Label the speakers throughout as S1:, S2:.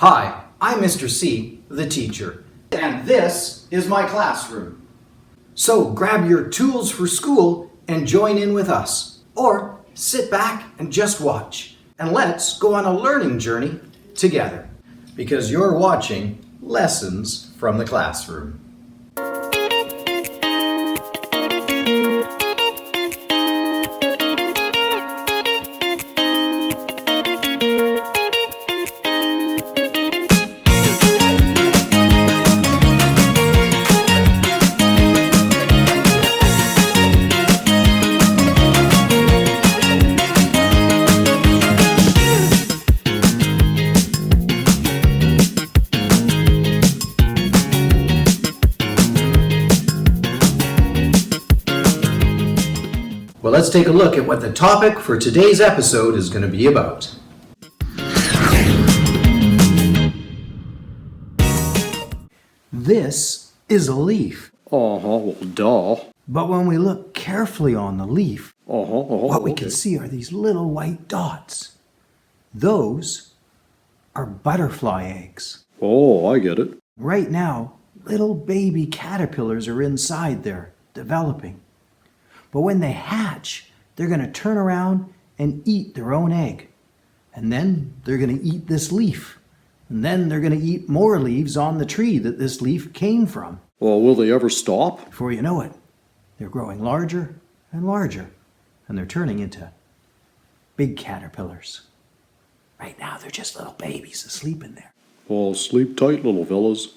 S1: Hi, I'm Mr. C, the teacher, and this is my classroom. So grab your tools for school and join in with us. Or sit back and just watch. And let's go on a learning journey together. Because you're watching Lessons from the Classroom. Well, let's take a look at what the topic for today's episode is going to be about. This is a leaf.
S2: Well, duh.
S1: But when we look carefully on the leaf, what we
S2: okay.
S1: can see are these little white dots. Those are butterfly eggs.
S2: Oh, I get it.
S1: Right now, little baby caterpillars are inside there, developing. But when they hatch, they're going to turn around and eat their own egg. And then they're going to eat this leaf. And then they're going to eat more leaves on the tree that this leaf came from.
S2: Well, will they ever stop?
S1: Before you know it, they're growing larger and larger. And they're turning into big caterpillars. Right now, they're just little babies asleep in there.
S2: Well, sleep tight, little fellas.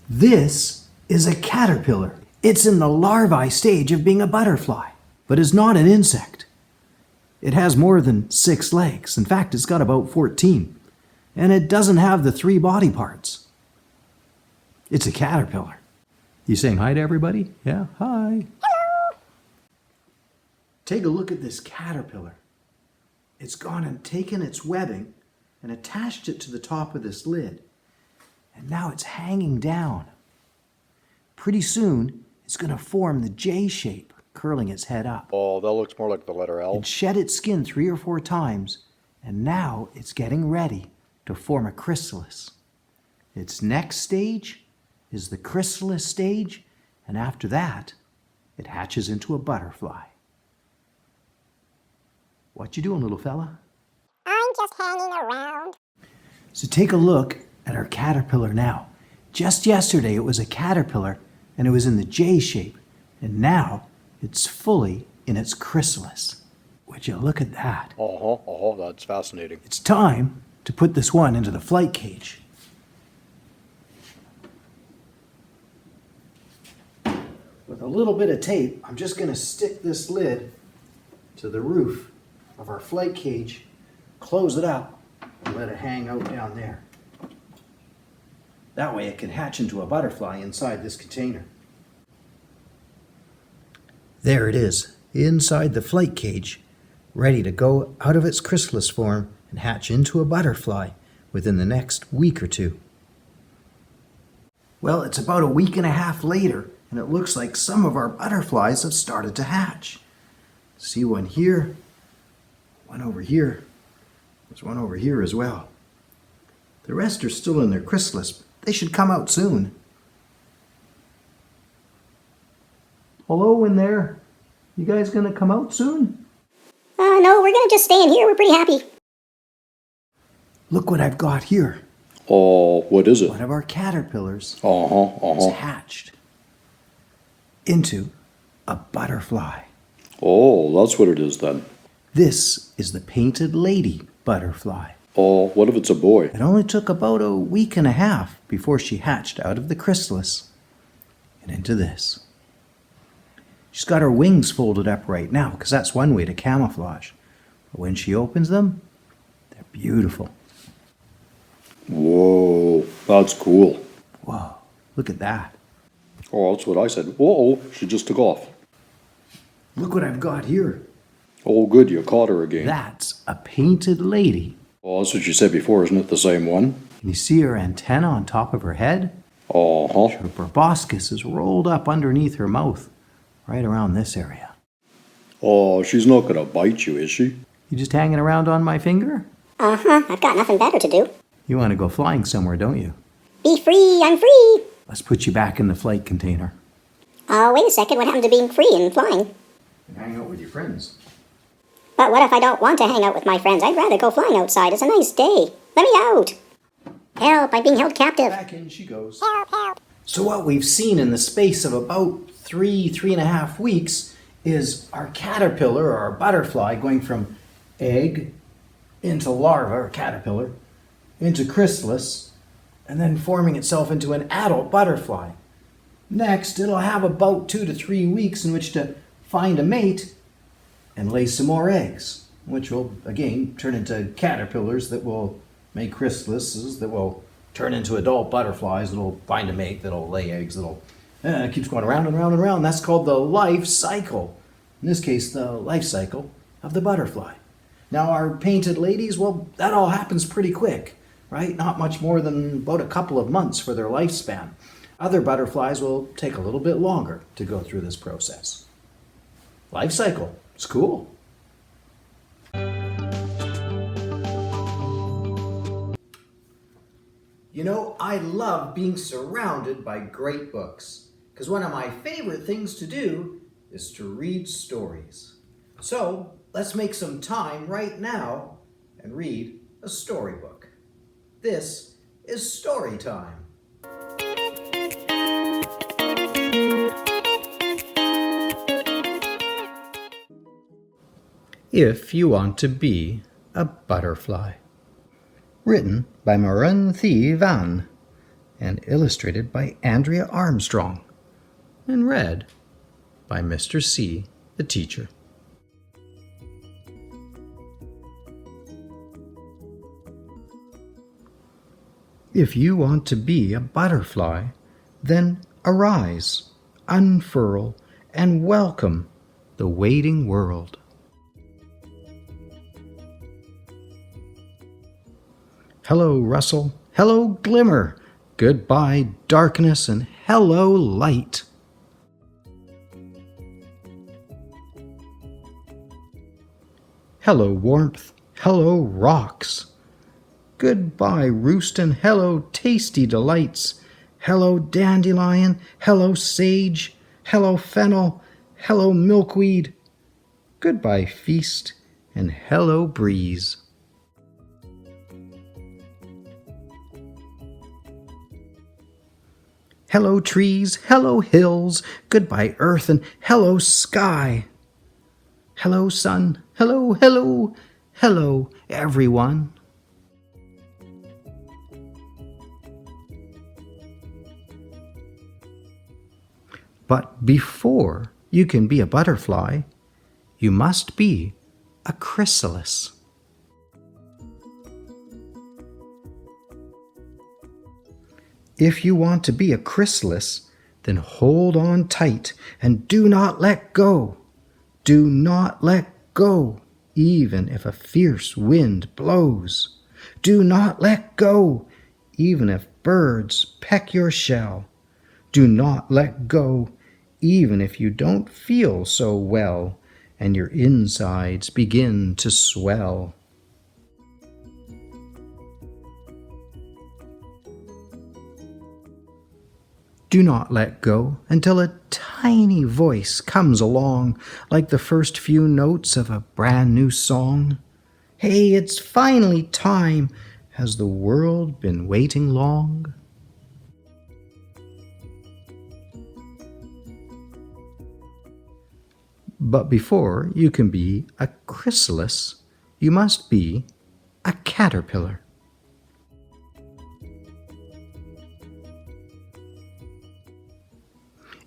S1: This is a caterpillar. It's in the larvae stage of being a butterfly, but is not an insect. It has more than 6 legs. In fact, it's got about 14. And it doesn't have the 3 body parts. It's a caterpillar. You saying hi to everybody? Yeah, hi. Hello. Take a look at this caterpillar. It's gone and taken its webbing and attached it to the top of this lid. And now it's hanging down. Pretty soon, it's going to form the J shape, curling its head up.
S2: Oh, that looks more like the letter L.
S1: It shed its skin 3 or 4 times, and now it's getting ready to form a chrysalis. Its next stage is the chrysalis stage, and after that, it hatches into a butterfly. What you doing, little fella?
S3: I'm just hanging around.
S1: So take a look at our caterpillar now. Just yesterday, it was a caterpillar, and it was in the J shape, and now it's fully in its chrysalis. Would you look at that?
S2: That's fascinating.
S1: It's time to put this one into the flight cage. With a little bit of tape, I'm just going to stick this lid to the roof of our flight cage, close it up, and let it hang out down there. That way it can hatch into a butterfly inside this container. There it is, inside the flight cage, ready to go out of its chrysalis form and hatch into a butterfly within the next week or 2. Well, it's about a week and a half later, and it looks like some of our butterflies have started to hatch. See one here, one over here. There's one over here as well. The rest are still in their chrysalis. They should come out soon. Hello in there. You guys gonna come out soon?
S3: No, we're gonna just stay in here. We're pretty happy.
S1: Look what I've got here.
S2: Oh, what is it?
S1: One of our caterpillars
S2: Is
S1: is hatched into a butterfly.
S2: Oh, that's what it is then.
S1: This is the painted lady butterfly.
S2: Oh, what if it's a boy?
S1: It only took about a week and a half before she hatched out of the chrysalis and into this. She's got her wings folded up right now because that's one way to camouflage. But when she opens them, they're beautiful.
S2: Whoa, that's cool.
S1: Whoa, look at that.
S2: Oh, that's what I said. Whoa, she just took off.
S1: Look what I've got here.
S2: Oh, good, you caught her again.
S1: That's a painted lady.
S2: Oh, that's what you said before, isn't it the same one?
S1: Can you see her antenna on top of her head? Her proboscis is rolled up underneath her mouth, right around this area.
S2: Oh, she's not gonna bite you, is she?
S1: You just hanging around on my finger?
S3: I've got nothing better to do.
S1: You want to go flying somewhere, don't you?
S3: Be free, I'm free.
S1: Let's put you back in the flight container.
S3: Wait a second, what happened to being free and flying?
S1: And hang out with your friends.
S3: But what if I don't want to hang out with my friends? I'd rather go flying outside. It's a nice day. Let me out. Help, I'm being held captive.
S1: Back in she goes.
S3: Help, help.
S1: So what we've seen in the space of about 3.5 weeks is our caterpillar or our butterfly going from egg into larva or caterpillar into chrysalis and then forming itself into an adult butterfly. Next, it'll have about 2 to 3 weeks in which to find a mate and lay some more eggs, which will again turn into caterpillars that will make chrysalises that will turn into adult butterflies that'll find a mate that'll lay eggs that'll it keeps going around and around and around. That's called the life cycle. In this case, the life cycle of the butterfly. Now our painted ladies, well, that all happens pretty quick, right? Not much more than about a couple of months for their lifespan. Other butterflies will take a little bit longer to go through this process. Life cycle. It's cool. You know, I love being surrounded by great books because one of my favorite things to do is to read stories. So let's make some time right now and read a storybook. This is story time. If You Want to Be a Butterfly. Written by Maren Thee Van and illustrated by Andrea Armstrong and read by Mr. C, the teacher. If you want to be a butterfly, then arise, unfurl, and welcome the waiting world. Hello, Russell. Hello, Glimmer. Goodbye, darkness, and hello, light. Hello, warmth. Hello, rocks. Goodbye, roost, and hello, tasty delights. Hello, dandelion. Hello, sage. Hello, fennel. Hello, milkweed. Goodbye, feast, and hello, breeze. Hello, trees. Hello, hills. Goodbye, earth, and hello, sky. Hello, sun. Hello, hello, hello, everyone. But before you can be a butterfly, you must be a chrysalis. If you want to be a chrysalis, then hold on tight and do not let go. Do not let go, even if a fierce wind blows. Do not let go, even if birds peck your shell. Do not let go, even if you don't feel so well and your insides begin to swell. Do not let go until a tiny voice comes along like the first few notes of a brand new song. Hey, it's finally time. Has the world been waiting long? But before you can be a chrysalis, you must be a caterpillar.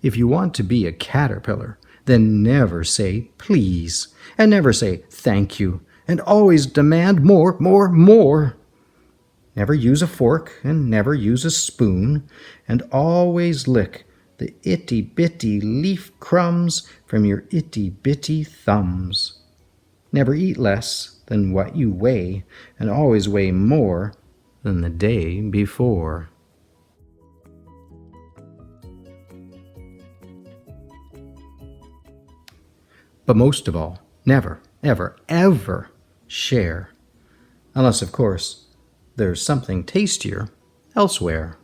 S1: If you want to be a caterpillar, then never say please, and never say thank you, and always demand more, more, more. Never use a fork, and never use a spoon, and always lick the itty-bitty leaf crumbs from your itty-bitty thumbs. Never eat less than what you weigh, and always weigh more than the day before. But most of all, never, ever, ever share. Unless, of course, there's something tastier elsewhere.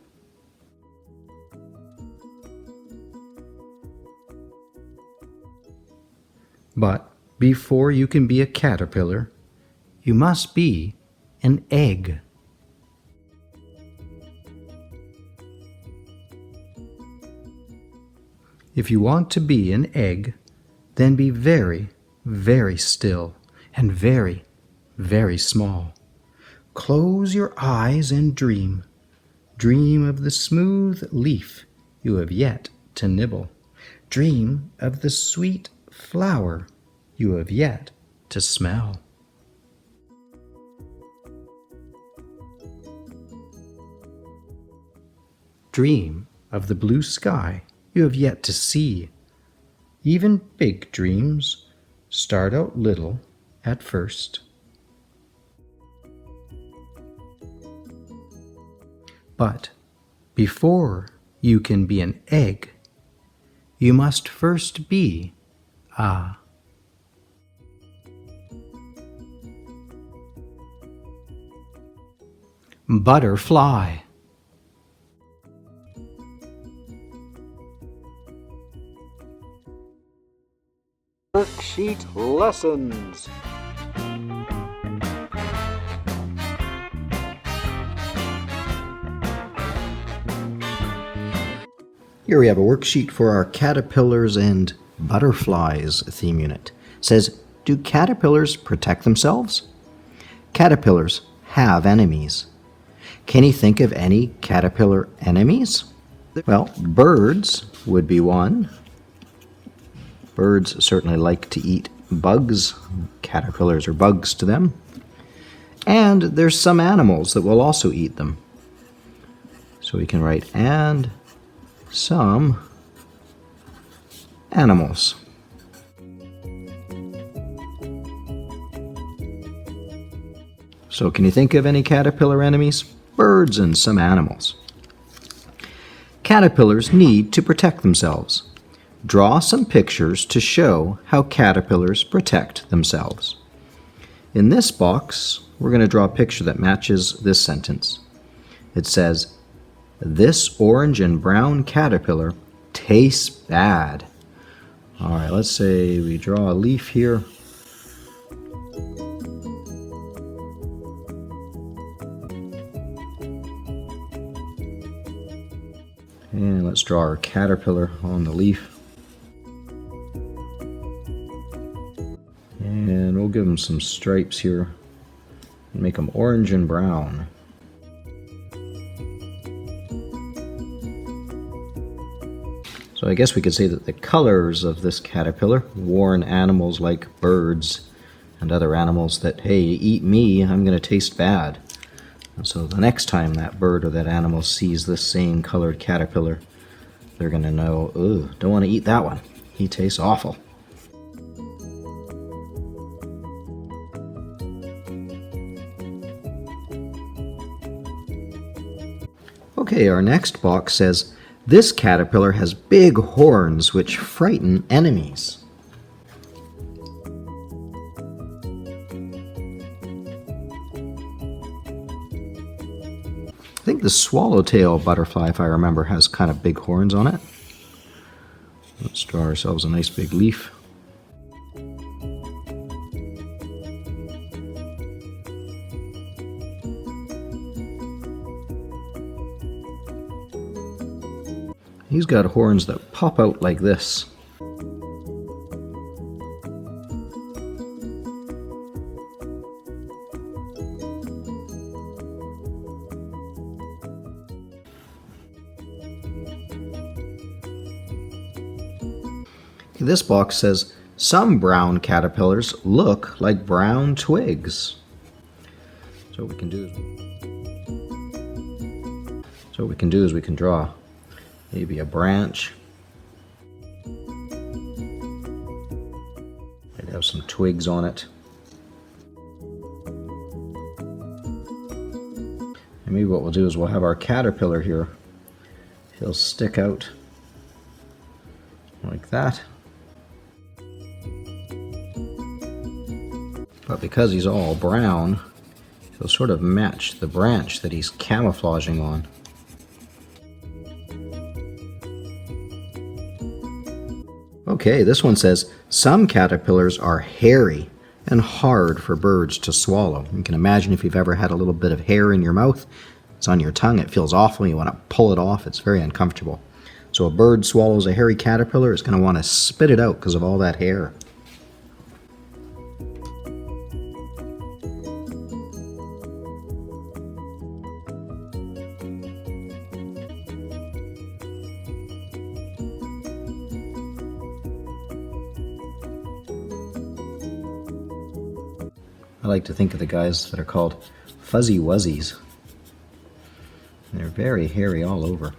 S1: But before you can be a caterpillar, you must be an egg. If you want to be an egg, then be very, very still and very, very small. Close your eyes and dream. Dream of the smooth leaf you have yet to nibble. Dream of the sweet flower you have yet to smell. Dream of the blue sky you have yet to see. Even big dreams start out little at first. But before you can be an egg, you must first be a butterfly.
S2: Worksheet lessons.
S1: Here we have a worksheet for our caterpillars and butterflies theme unit. It says, do caterpillars protect themselves? Caterpillars have enemies. Can you think of any caterpillar enemies? Well, birds would be one. Birds certainly like to eat bugs. Caterpillars are bugs to them. And there's some animals that will also eat them. So we can write and some animals. So can you think of any caterpillar enemies? Birds and some animals. Caterpillars need to protect themselves. Draw some pictures to show how caterpillars protect themselves. In this box, we're going to draw a picture that matches this sentence. It says, this orange and brown caterpillar tastes bad. All right, let's say we draw a leaf here. And let's draw our caterpillar on the leaf. And we'll give them some stripes here and make them orange and brown. So I guess we could say that the colors of this caterpillar warn animals like birds and other animals that, hey, eat me, I'm going to taste bad. And so the next time that bird or that animal sees this same colored caterpillar, they're going to know, ooh, don't want to eat that one. He tastes awful. Okay, our next box says, this caterpillar has big horns which frighten enemies. I think the swallowtail butterfly, if I remember, has kind of big horns on it. Let's draw ourselves a nice big leaf. He's got horns that pop out like this. This box says, some brown caterpillars look like brown twigs. So what we can do is we can draw maybe a branch. Might have some twigs on it. And maybe what we'll do is we'll have our caterpillar here. He'll stick out like that. But because he's all brown, They'll sort of match the branch that he's camouflaging on. Okay, this one says, some caterpillars are hairy and hard for birds to swallow. You can imagine if you've ever had a little bit of hair in your mouth, it's on your tongue, it feels awful, you want to pull it off, it's very uncomfortable. So a bird swallows a hairy caterpillar, it's going to want to spit it out because of all that hair. I like to think of the guys that are called fuzzy wuzzies. They're very hairy all over.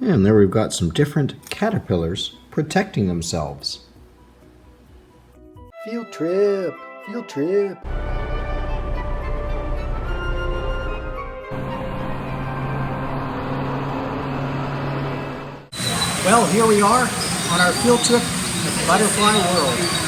S1: And there we've got some different caterpillars protecting themselves. Field trip! Field trip! Well, here we are on our field trip at the Butterfly World.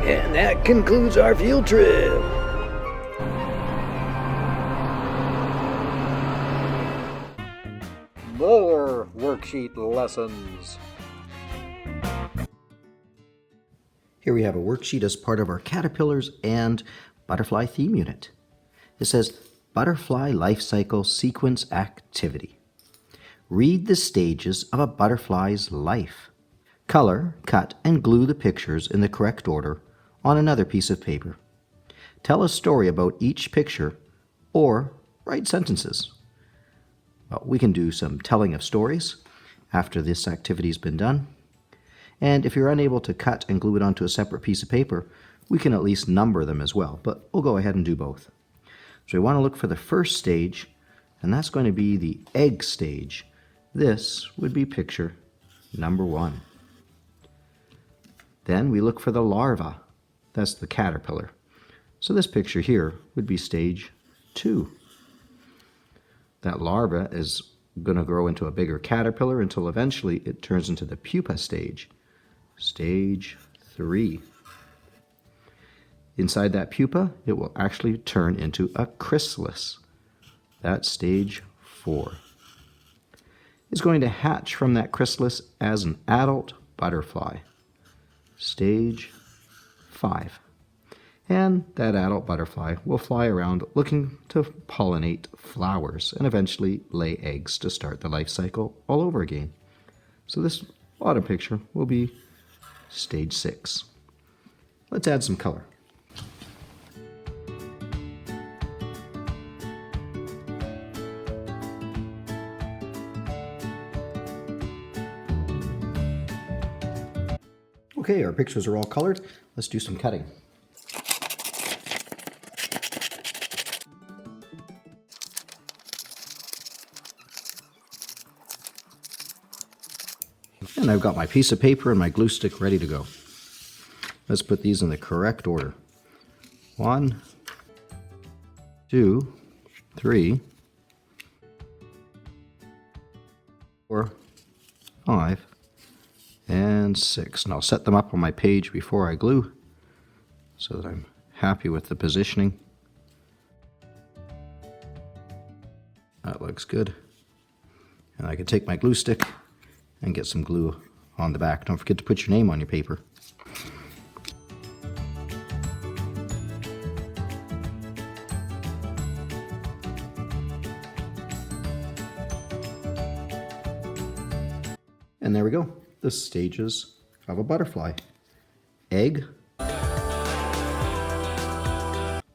S1: And that concludes our field trip. More worksheet lessons. Here we have a worksheet as part of our caterpillars and butterfly theme unit. It says Butterfly Life Cycle Sequence Activity. Read the stages of a butterfly's life. Color, cut, and glue the pictures in the correct order on another piece of paper. Tell a story about each picture or write sentences. Well, we can do some telling of stories after this activity's been done. And if you're unable to cut and glue it onto a separate piece of paper, we can at least number them as well, but we'll go ahead and do both. So we want to look for the first stage, and that's going to be the egg stage. This would be picture number 1. Then we look for the larva. That's the caterpillar. So this picture here would be stage 2. That larva is going to grow into a bigger caterpillar until eventually it turns into the pupa stage. Stage 3. Inside that pupa, it will actually turn into a chrysalis. That's stage 4. It's going to hatch from that chrysalis as an adult butterfly. Stage 5. And that adult butterfly will fly around looking to pollinate flowers and eventually lay eggs to start the life cycle all over again. So this bottom picture will be stage 6. Let's add some color. Okay, our pictures are all colored. Let's do some cutting. And I've got my piece of paper and my glue stick ready to go. Let's put these in the correct order. 1, 2, 3, 4, 5, and 6. And I'll set them up on my page before I glue so that I'm happy with the positioning. That looks good. And I can take my glue stick and get some glue on the back. Don't forget to put your name on your paper. And there we go. The stages of a butterfly. Egg,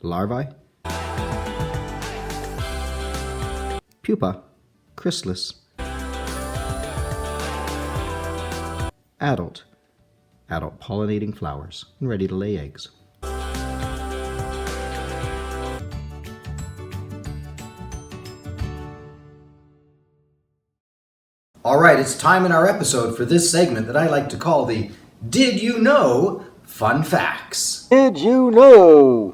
S1: larvae, pupa, chrysalis, adult pollinating flowers, and ready to lay eggs. All right, it's time in our episode for this segment that I like to call the Did You Know Fun Facts.
S4: Did you know?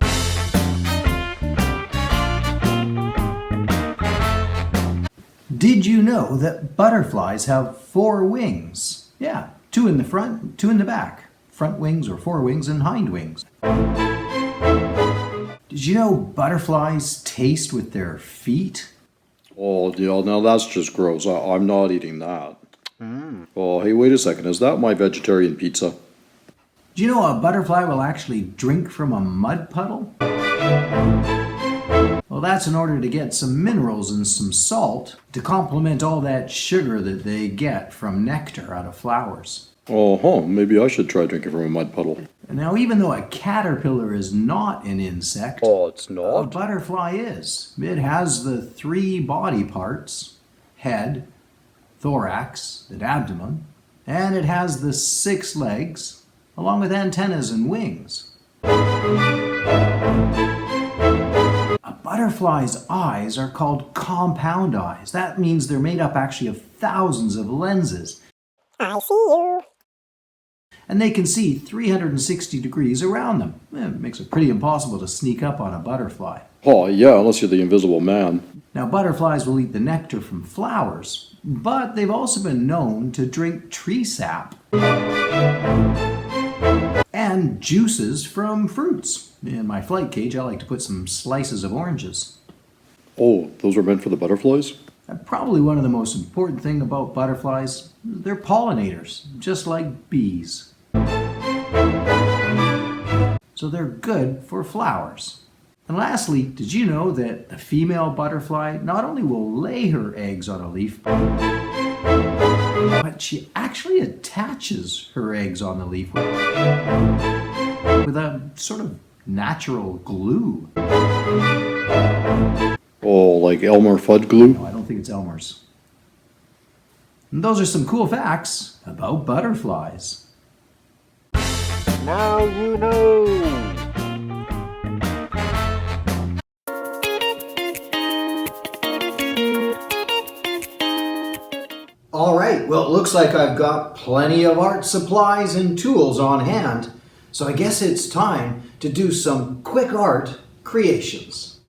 S1: Did you know that butterflies have 4 wings? Yeah, 2 in the front, 2 in the back. Front wings or forewings and hind wings. Did you know butterflies taste with their feet?
S2: Oh, yeah, now that's just gross. I'm not eating that. Oh, hey, wait a second. Is that my vegetarian pizza?
S1: Do you know a butterfly will actually drink from a mud puddle? Well, that's in order to get some minerals and some salt to complement all that sugar that they get from nectar out of flowers.
S2: Oh, maybe I should try drinking from a mud puddle.
S1: Now, even though a caterpillar is not an insect,
S2: Oh, it's
S1: a
S2: not?
S1: butterfly is. It has the 3 body parts, head, thorax, and abdomen, and it has the 6 legs, along with antennas and wings. A butterfly's eyes are called compound eyes. That means they're made up actually of thousands of lenses.
S3: I see you.
S1: And they can see 360 degrees around them. It makes it pretty impossible to sneak up on a butterfly.
S2: Oh, yeah, unless you're the invisible man.
S1: Now, butterflies will eat the nectar from flowers, but they've also been known to drink tree sap and juices from fruits. In my flight cage, I like to put some slices of oranges.
S2: Oh, those are meant for the butterflies?
S1: And probably one of the most important thing about butterflies, they're pollinators, just like bees. So they're good for flowers. And lastly, did you know that the female butterfly not only will lay her eggs on a leaf, but she actually attaches her eggs on the leaf with a sort of natural glue.
S2: Oh, like Elmer Fudd glue?
S1: No, I don't think it's Elmer's. And those are some cool facts about butterflies.
S4: Now you know.
S1: All right, well, it looks like I've got plenty of art supplies and tools on hand, so I guess it's time to do some quick art creations.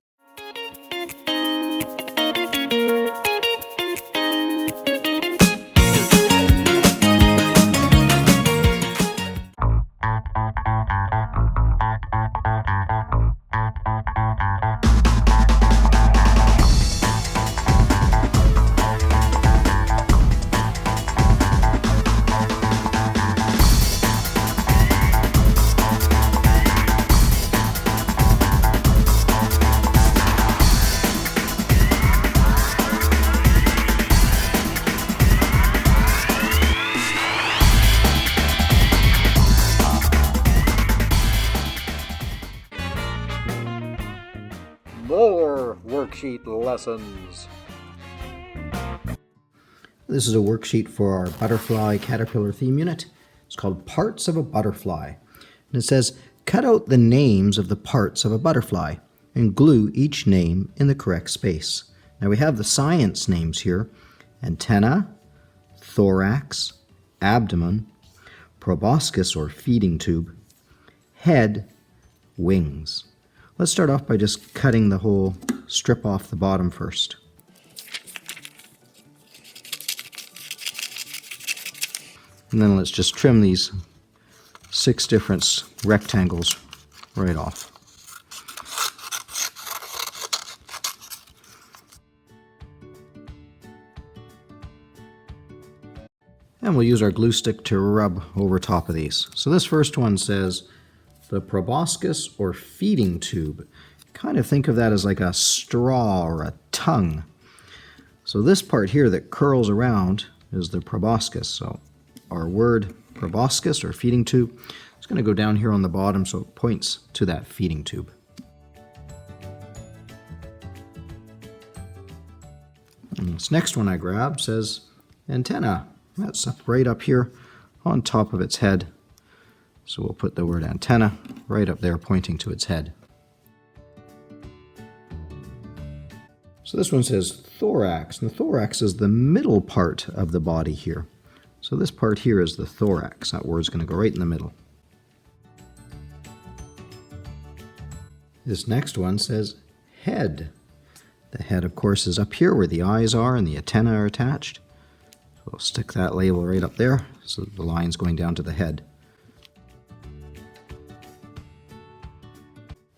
S4: worksheet lessons.
S1: This is a worksheet for our butterfly caterpillar theme unit. It's called Parts of a Butterfly. And it says, cut out the names of the parts of a butterfly and glue each name in the correct space. Now we have the science names here: antenna, thorax, abdomen, proboscis or feeding tube, head, wings. Let's start off by just cutting the whole strip off the bottom first. And then let's just trim these 6 different rectangles right off. And we'll use our glue stick to rub over top of these. So this first one says the proboscis or feeding tube. Kind of think of that as like a straw or a tongue. So this part here that curls around is the proboscis. So our word proboscis or feeding tube is going to go down here on the bottom so it points to that feeding tube. And this next one I grabbed says antenna. That's up right up here on top of its head. So we'll put the word antenna right up there pointing to its head. So this one says thorax, and the thorax is the middle part of the body here. So this part here is the thorax. That word's going to go right in the middle. This next one says head. The head, of course, is up here where the eyes are and the antennae are attached. So we'll stick that label right up there so that the line's going down to the head.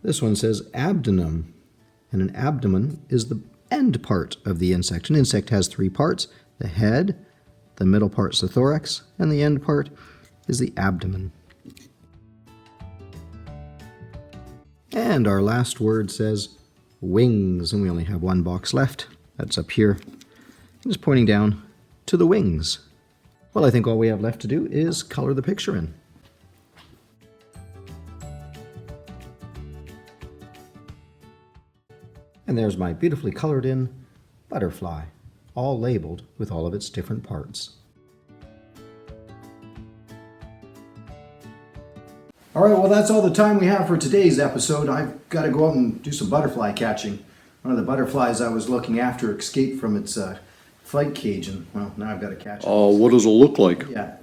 S1: This one says abdomen, and an abdomen is the end part of the insect. An insect has 3 parts: the head, the middle part's the thorax, and the end part is the abdomen. And our last word says wings, and we only have 1 box left. That's up here. It's pointing down to the wings. Well, I think all we have left to do is color the picture in. And there's my beautifully colored in butterfly, all labeled with all of its different parts. All right, well, that's all the time we have for today's episode. I've got to go out and do some butterfly catching. One of the butterflies I was looking after escaped from its flight cage, and well, now I've got to catch it.
S2: Oh, what does it look like?
S1: Yeah,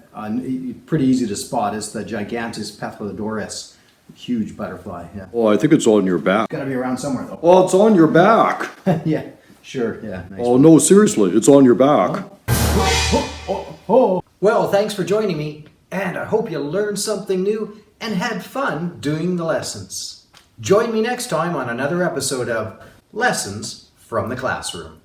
S1: pretty easy to spot. It's the Gigantus Paphlodorus, huge butterfly. Yeah,
S2: Oh, I think it's on your back.
S1: got to be around somewhere though.
S2: Oh, it's on your back.
S1: Yeah, sure. Yeah. Nice.
S2: Oh, no, seriously, it's on your back.
S1: Well, thanks for joining me, and I hope you learned something new and had fun doing the lessons. Join me next time on another episode of Lessons from the Classroom.